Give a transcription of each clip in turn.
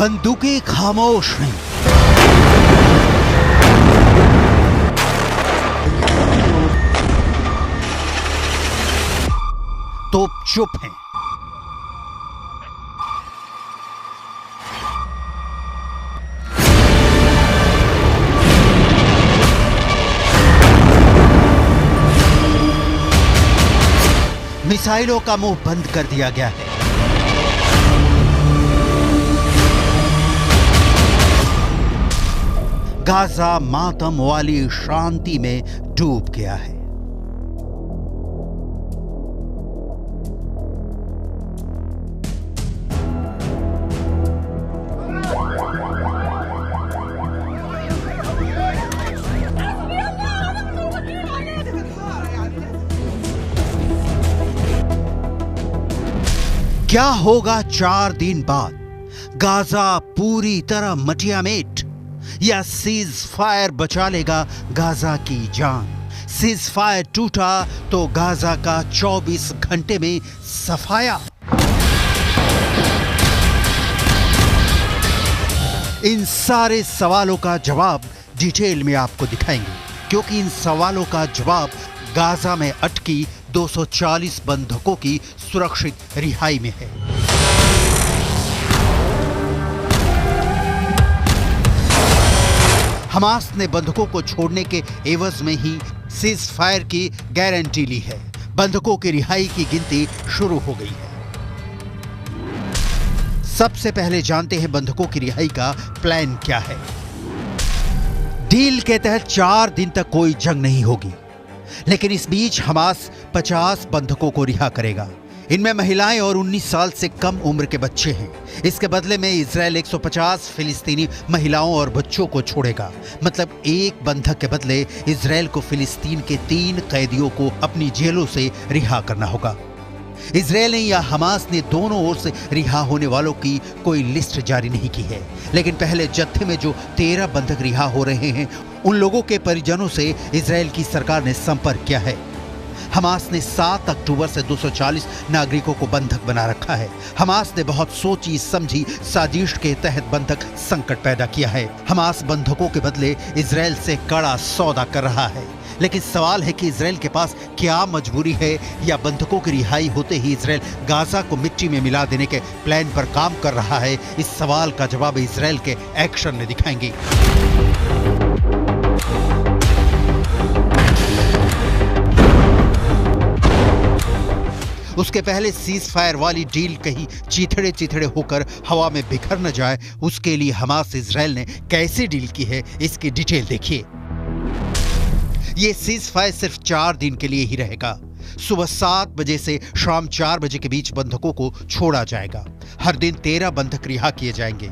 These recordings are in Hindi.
बंदूकें खामोश हैं, तोप चुप हैं। मिसाइलों का मुंह बंद कर दिया गया है। गाजा मातम वाली शांति में डूब गया है। क्या होगा 4 दिन बाद? गाजा पूरी तरह मटियामेट या सीज फायर बचा लेगा गाजा की जान? सीज फायर टूटा तो गाजा का 24 घंटे में सफाया। इन सारे सवालों का जवाब डिटेल में आपको दिखाएंगे, क्योंकि इन सवालों का जवाब गाजा में अटकी 240 बंधकों की सुरक्षित रिहाई में है। हमास ने बंधकों को छोड़ने के एवज में ही सीज फायर की गारंटी ली है। बंधकों की रिहाई की गिनती शुरू हो गई है। सबसे पहले जानते हैं बंधकों की रिहाई का प्लान क्या है। डील के तहत 4 दिन तक कोई जंग नहीं होगी, लेकिन इस बीच हमास 50 बंधकों को रिहा करेगा। इनमें महिलाएं और 19 साल से कम उम्र के बच्चे हैं। इसके बदले में इजराइल 150 फिलिस्तीनी महिलाओं और बच्चों को छोड़ेगा। मतलब एक बंधक के बदले इजराइल को फिलिस्तीन के 3 कैदियों को अपनी जेलों से रिहा करना होगा। इजराइल ने या हमास ने दोनों ओर से रिहा होने वालों की कोई लिस्ट जारी नहीं की है, लेकिन पहले जत्थे में जो 13 बंधक रिहा हो रहे हैं, उन लोगों के परिजनों से इजराइल की सरकार ने संपर्क किया है। हमास ने 7 अक्टूबर से 240 नागरिकों को बंधक बना रखा है। हमास ने बहुत सोची समझी साजिश के तहत बंधक संकट पैदा किया है। हमास बंधकों के बदले इजराइल से कड़ा सौदा कर रहा है, लेकिन सवाल है कि इजराइल के पास क्या मजबूरी है, या बंधकों की रिहाई होते ही इजराइल गाजा को मिट्टी में मिला देने के प्लान पर काम कर रहा है। इस सवाल का जवाब इजराइल के एक्शन में दिखाएंगे। उसके पहले सीज फायर वाली डील कहीं चीथड़े चीथड़े होकर हवा में बिखर न जाए, उसके लिए हमास इजराइल ने कैसे डील की है, इसकी डिटेल देखिए। ये सीज फायर सिर्फ 4 दिन के लिए ही रहेगा। सुबह 7 बजे से शाम 4 बजे के बीच बंधकों को छोड़ा जाएगा। हर दिन 13 बंधक रिहा किए जाएंगे।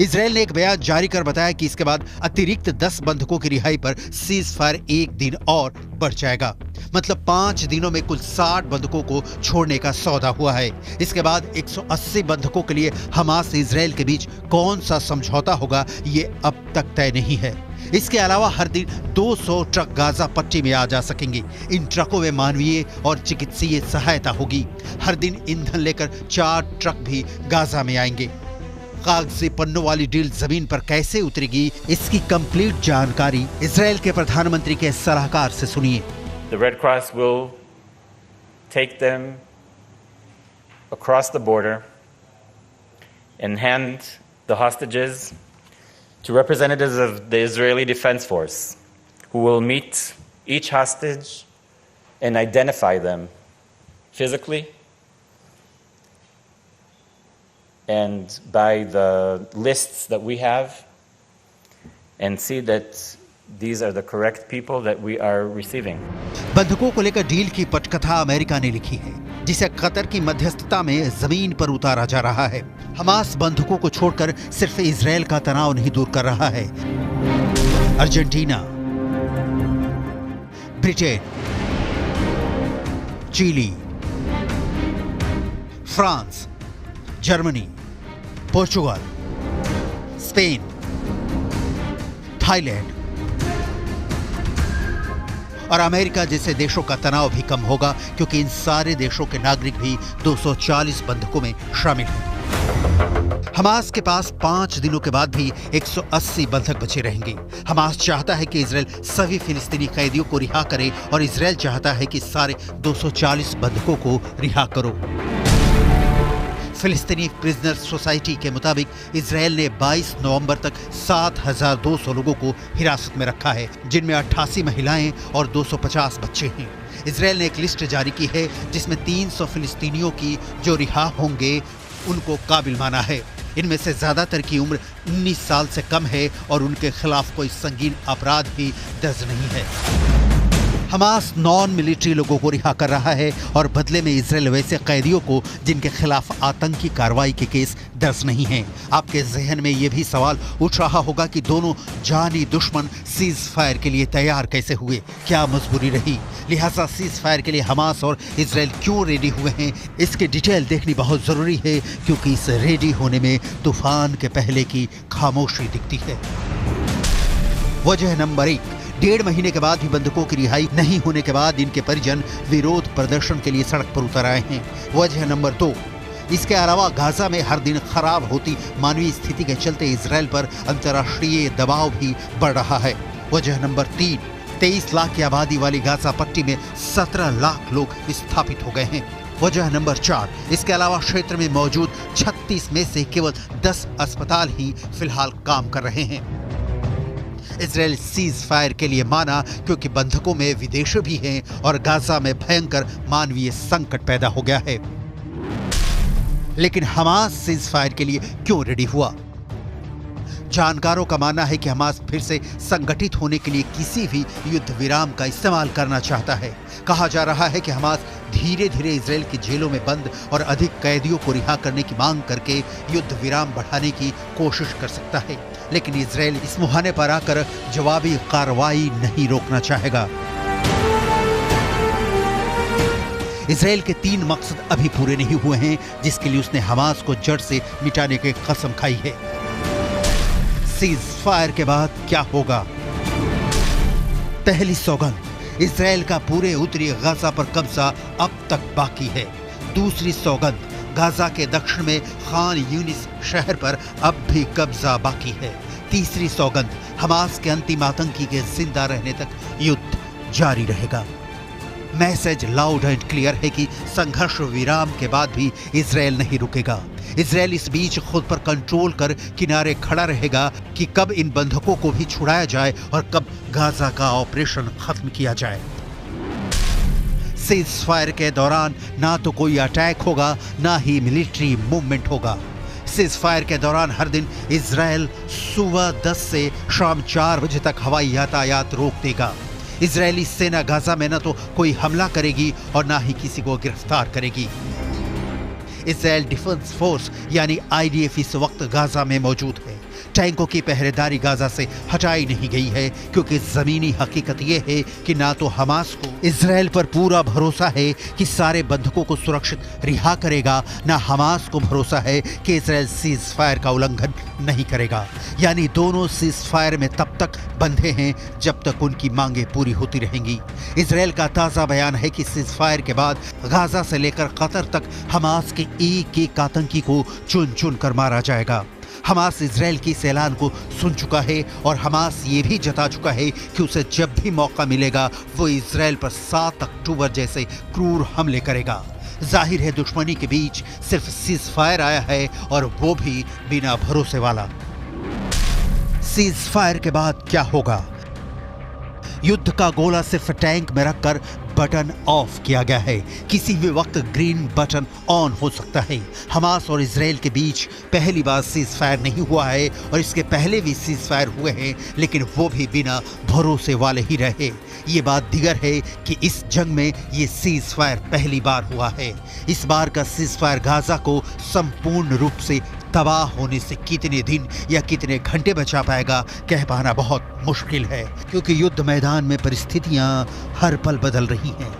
इजराइल ने एक बयान जारी कर बताया कि इसके बाद अतिरिक्त 10 बंधकों की रिहाई पर सीज फायर 1 दिन और बढ़ जाएगा। मतलब 5 दिनों में कुल 60 बंधकों को छोड़ने का सौदा हुआ है। इसके बाद 180 बंधकों के लिए हमास इजराइल के बीच कौन सा समझौता होगा, ये अब तक तय नहीं है। इसके अलावा हर दिन 200 ट्रक गाजा पट्टी में आ जा सकेंगे। इन ट्रकों में मानवीय और चिकित्सीय सहायता होगी। हर दिन ईंधन लेकर 4 ट्रक भी गाजा में आएंगे। कागजी पन्नों वाली डील जमीन पर कैसे उतरेगी, इसकी कंप्लीट जानकारी इजराइल के प्रधानमंत्री के सलाहकार से सुनिए। The Red Cross will take them across the border and hand the hostages to representatives of the Israeli Defense Force, who will meet each hostage and identify them physically and by the lists that we have, and see that these are the correct people that we are receiving. बंधकों को लेकर डील की पटकथा अमेरिका ने लिखी है, जिसे कतर की मध्यस्थता में जमीन पर उतारा जा रहा है। हमास बंधकों को छोड़कर सिर्फ इजराइल का तनाव नहीं दूर कर रहा है। Argentina, Britain, Chile, France, Germany, Portugal, Spain, Thailand और अमेरिका जैसे देशों का तनाव भी कम होगा, क्योंकि इन सारे देशों के नागरिक भी 240 बंधकों में शामिल हैं। हमास के पास 5 दिनों के बाद भी 180 बंधक बचे रहेंगे। हमास चाहता है कि इजराइल सभी फिलिस्तीनी कैदियों को रिहा करे और इजराइल चाहता है कि सारे 240 बंधकों को रिहा करो। फिलिस्तीनी प्रिजनर्स सोसाइटी के मुताबिक इजराइल ने 22 नवंबर तक 7,200 लोगों को हिरासत में रखा है, जिनमें 88 महिलाएं और 250 बच्चे हैं। इजराइल ने एक लिस्ट जारी की है जिसमें 300 फिलिस्तीनियों की जो रिहा होंगे उनको काबिल माना है। इनमें से ज्यादातर की उम्र 19 साल से कम है और उनके खिलाफ कोई संगीन अपराध भी दर्ज नहीं है। हमास नॉन मिलिट्री लोगों को रिहा कर रहा है और बदले में इजराइल वैसे कैदियों को जिनके खिलाफ आतंकी कार्रवाई के केस दर्ज नहीं हैं। आपके जहन में यह भी सवाल उठ रहा होगा कि दोनों जानी दुश्मन सीज फायर के लिए तैयार कैसे हुए, क्या मजबूरी रही, लिहाजा सीज फायर के लिए हमास और इजराइल क्यों रेडी हुए हैं। इसकी डिटेल देखनी बहुत जरूरी है, क्योंकि इस रेडी होने में तूफान के पहले की खामोशी दिखती है। वजह नंबर 1, 1.5 महीने के बाद भी बंधकों की रिहाई नहीं होने के बाद इनके परिजन विरोध प्रदर्शन के लिए सड़क पर उतर आए हैं। वजह नंबर 2, इसके अलावा गाजा में हर दिन खराब होती मानवीय स्थिति के चलते इजराइल पर अंतर्राष्ट्रीय दबाव भी बढ़ रहा है। वजह नंबर 3, 23 लाख की आबादी वाली गाजा पट्टी में 17 लाख लोग विस्थापित हो गए हैं। वजह नंबर 4, इसके अलावा क्षेत्र में मौजूद 36 में से केवल 10 अस्पताल ही फिलहाल काम कर रहे हैं। इजराइल सीज फायर के लिए माना क्योंकि बंधकों में विदेशी भी हैं और गाजा में भयंकर मानवीय संकट पैदा हो गया है। लेकिन हमास सीज फायर के लिए क्यों रेडी हुआ? जानकारों का मानना है कि हमास फिर से संगठित होने के लिए किसी भी युद्ध विराम का इस्तेमाल करना चाहता है। कहा जा रहा है कि हमास धीरे धीरे इजराइल की जेलों में बंद और अधिक कैदियों को रिहा करने की मांग करके युद्ध विराम बढ़ाने की कोशिश कर सकता है, लेकिन इजराइल इस मुहाने पर आकर जवाबी कार्रवाई नहीं रोकना चाहेगा। इजराइल के 3 मकसद अभी पूरे नहीं हुए हैं, जिसके लिए उसने हमास को जड़ से मिटाने की कसम खाई है। सीज फायर के बाद क्या होगा? पहली सौगंध, इजराइल का पूरे उत्तरी गाजा पर कब्जा अब तक बाकी है। दूसरी सौगंध, गाजा के दक्षिण में खान यूनिस शहर पर अब भी कब्जा बाकी है। तीसरी सौगंध, हमास के अंतिम आतंकी के जिंदा रहने तक युद्ध जारी रहेगा। मैसेज लाउड एंड क्लियर है कि संघर्ष विराम के बाद भी इजराइल नहीं रुकेगा। इजराइल इस बीच खुद पर कंट्रोल कर किनारे खड़ा रहेगा कि कब इन बंधकों को भी छुड़ाया जाए और कब गाजा का ऑपरेशन खत्म किया जाए। सीज फायर के दौरान ना तो कोई अटैक होगा, ना ही मिलिट्री मूवमेंट होगा। सीज फायर के दौरान हर दिन इजराइल सुबह 10 से शाम 4 बजे तक हवाई यातायात रोक देगा। इजरायली सेना गाजा में न तो कोई हमला करेगी और ना ही किसी को गिरफ्तार करेगी। इजराइल डिफेंस फोर्स यानी IDF इस वक्त गाजा में मौजूद है। टैंकों की पहरेदारी गाजा से हटाई नहीं गई है, क्योंकि जमीनी हकीकत यह है कि ना तो हमास को इजराइल पर पूरा भरोसा है कि सारे बंधकों को सुरक्षित रिहा करेगा, ना हमास को भरोसा है कि इजराइल सीज फायर का उल्लंघन नहीं करेगा। यानी दोनों सीज फायर में तब तक बंधे हैं जब तक उनकी मांगे पूरी होती रहेंगी। इजराइल का ताज़ा बयान है कि सीज फायर के बाद गाजा से लेकर कतर तक हमास के एक आतंकी को चुन चुन कर मारा जाएगा। हमास इजराइल की इस ऐलान को सुन चुका है और हमास ये भी जता चुका है कि उसे जब भी मौका मिलेगा वो इजराइल पर 7 अक्टूबर जैसे क्रूर हमले करेगा। जाहिर है दुश्मनी के बीच सिर्फ सीज फायर आया है और वो भी बिना भरोसे वाला। सीज फायर के बाद क्या होगा? युद्ध का गोला सिर्फ टैंक में रखकर बटन ऑफ किया गया है। किसी भी वक्त ग्रीन बटन ऑन हो सकता है। हमास और इजराइल के बीच पहली बार सीज फायर नहीं हुआ है और इसके पहले भी सीज फायर हुए हैं, लेकिन वो भी बिना भरोसे वाले ही रहे। ये बात दिगर है कि इस जंग में ये सीज फायर पहली बार हुआ है। इस बार का सीज फायर गाजा को संपूर्ण रूप से तबाह होने से कितने दिन या कितने घंटे बचा पाएगा कह पाना बहुत मुश्किल है, क्योंकि युद्ध मैदान में परिस्थितियां हर पल बदल रही हैं।